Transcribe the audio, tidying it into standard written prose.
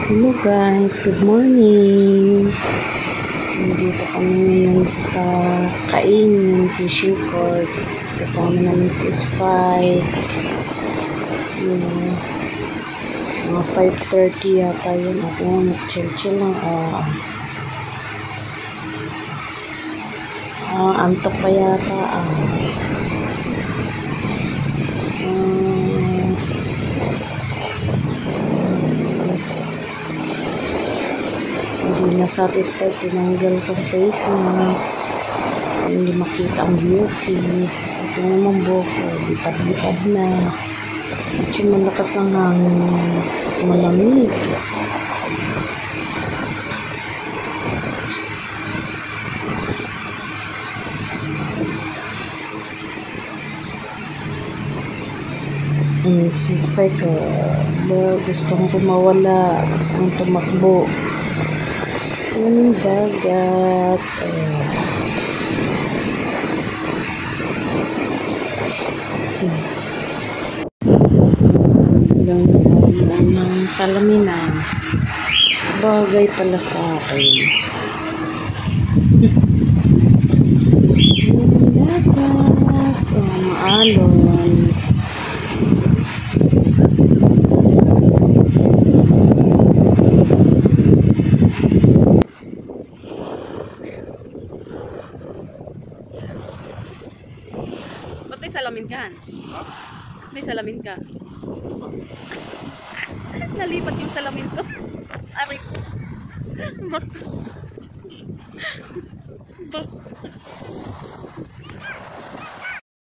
Hello guys, good morning. Nandito kami ngayon sa Cain, yung fishing court. Kasama namin si Spike. Mga 5:30 yata yun. At yun, chill-chill lang. Antok pa yata. Hindi na satisfied, tinanggal kong face mask. Hindi makita ang beauty. Ito naman buko, lipad-lipad na. Medyo malakas ang hangin, malamig. Si Spike, gustong kumawala, gustong tumakbo. Yung dagat. Ng salaminan. Bagay pala sa akin. Yung dagat. Maalon. Ba't may salamin ka? May salamin ka? Nalipat yung salamin ko. Aray ko. Bak.